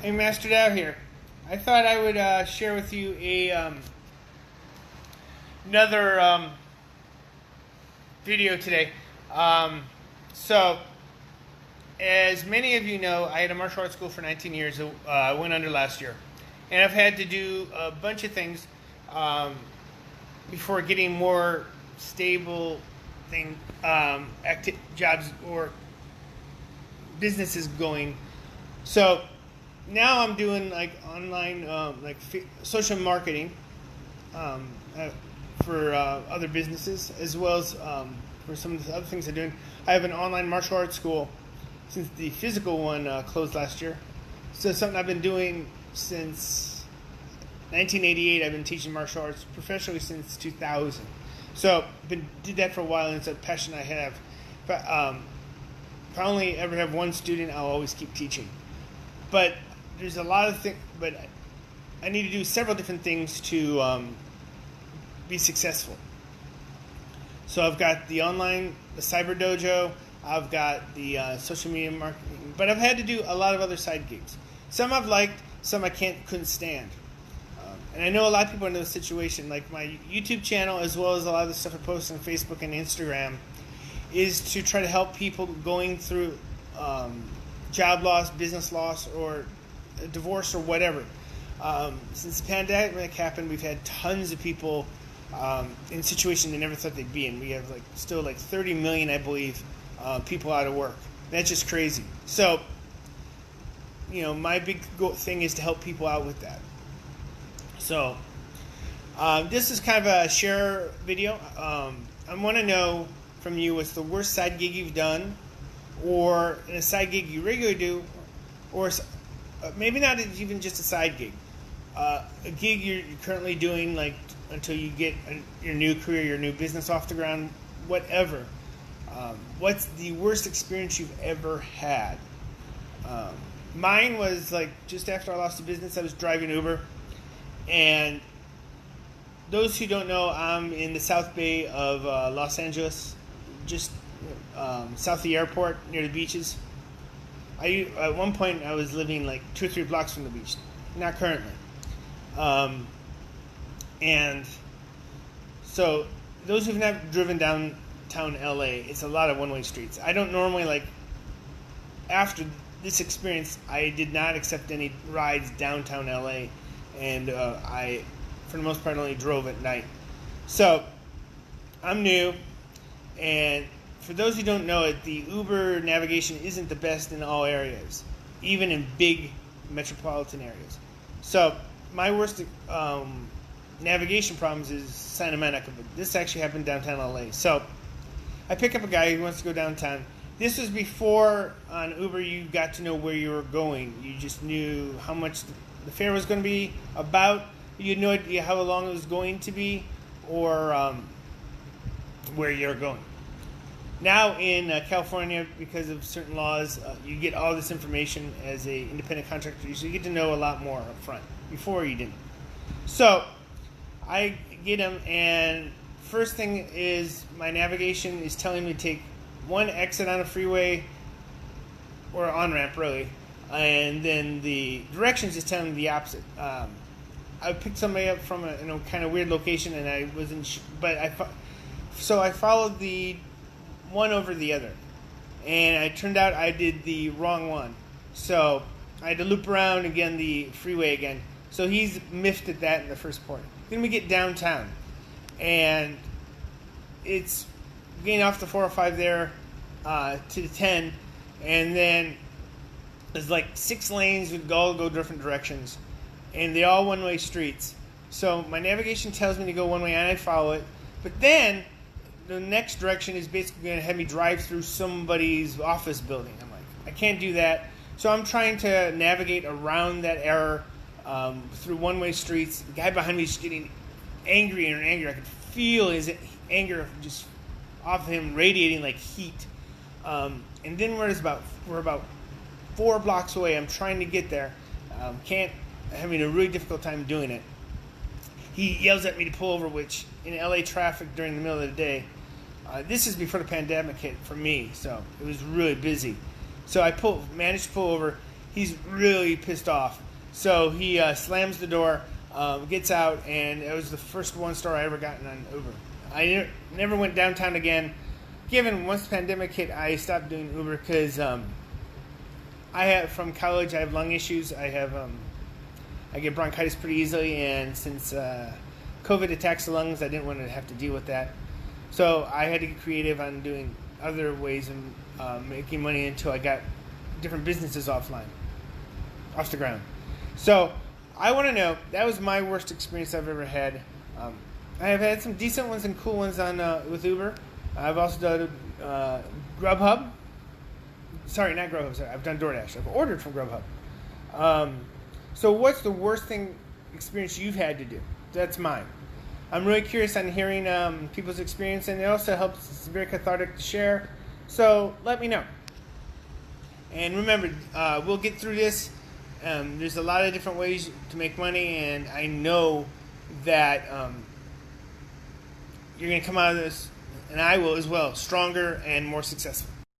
Hey, Master Dow here. I thought I would share with you another video today. So, as many of you know, I had a martial arts school for 19 years. I went under last year, and I've had to do a bunch of things before getting more stable jobs or businesses going. So now I'm doing like online, social marketing for other businesses, as well as for some of the other things I'm doing. I have an online martial arts school since the physical one closed last year. So something I've been doing since 1988. I've been teaching martial arts professionally since 2000. So did that for a while, and it's a passion I have. But if I only ever have one student, I'll always keep teaching. But there's a lot of things, but I need to do several different things to be successful. So I've got the cyber dojo, I've got the social media marketing, but I've had to do a lot of other side gigs. Some I've liked, some I couldn't stand. And I know a lot of people are in this situation, like my YouTube channel, as well as a lot of the stuff I post on Facebook and Instagram, is to try to help people going through job loss, business loss, or a divorce or whatever. Since the pandemic happened, we've had tons of people in situations they never thought they'd be in. We have still 30 million, I believe, people out of work. That's just crazy. So, my big thing is to help people out with that. So, this is kind of a share video. I want to know from you what's the worst side gig you've done, or a side gig you regularly do, or maybe not even just a side gig. A gig you're currently doing, until you get your new career, your new business off the ground, whatever. What's the worst experience you've ever had? Mine was just after I lost the business, I was driving Uber. And those who don't know, I'm in the South Bay of Los Angeles, just south of the airport, near the beaches. At one point, I was living 2 or 3 blocks from the beach. Not currently. And so, those who've never driven downtown LA, it's a lot of one-way streets. I don't normally after this experience, I did not accept any rides downtown LA. And I, for the most part, only drove at night. So, I'm new, and for those who don't know it, the Uber navigation isn't the best in all areas, even in big metropolitan areas. So, my worst navigation problems is Santa Monica, but this actually happened downtown LA. So, I pick up a guy who wants to go downtown. This was before on Uber you got to know where you were going. You just knew how much the fare was going to be about. You had no idea how long it was going to be, or where you're going. Now in California, because of certain laws, you get all this information as an independent contractor, so you get to know a lot more up front. Before you didn't. So I get him, and first thing is my navigation is telling me to take one exit on a freeway, or on-ramp really, and then the directions is telling me the opposite. I picked somebody up from a kind of weird location, and I wasn't, so I followed the one over the other, and it turned out I did the wrong one. So I had to loop around again the freeway again. So he's miffed at that in the first point. Then we get downtown, and it's getting off the 405 there to the 10, and then there's 6 lanes that all go different directions, and they're all one-way streets. So my navigation tells me to go one way, and I follow it. But then the next direction is basically going to have me drive through somebody's office building. I'm like, I can't do that. So I'm trying to navigate around that error through one-way streets. The guy behind me is getting angrier and angrier. I could feel his anger just off of him radiating like heat. And then we're about 4 blocks away. I'm trying to get there. Having a really difficult time doing it. He yells at me to pull over, which in LA traffic during the middle of the day, this is before the pandemic hit for me, so it was really busy. So I managed to pull over. he's really pissed off. So he slams the door, gets out, and it was the first one star I ever gotten on Uber. I never went downtown again. Given once the pandemic hit, I stopped doing Uber because from college I have lung issues. I get bronchitis pretty easily, and since COVID attacks the lungs, I didn't want to have to deal with that. So I had to get creative on doing other ways of making money until I got different businesses off the ground. So I want to know, that was my worst experience I've ever had. I have had some decent ones and cool ones with Uber. I've also done Grubhub. Sorry, not Grubhub. Sorry, I've done DoorDash. I've ordered from Grubhub. So what's the worst experience you've had to do? That's mine. I'm really curious on hearing people's experience, and it also helps. It's very cathartic to share. So let me know. And remember, we'll get through this. There's a lot of different ways to make money, and I know that you're going to come out of this, and I will as well, stronger and more successful.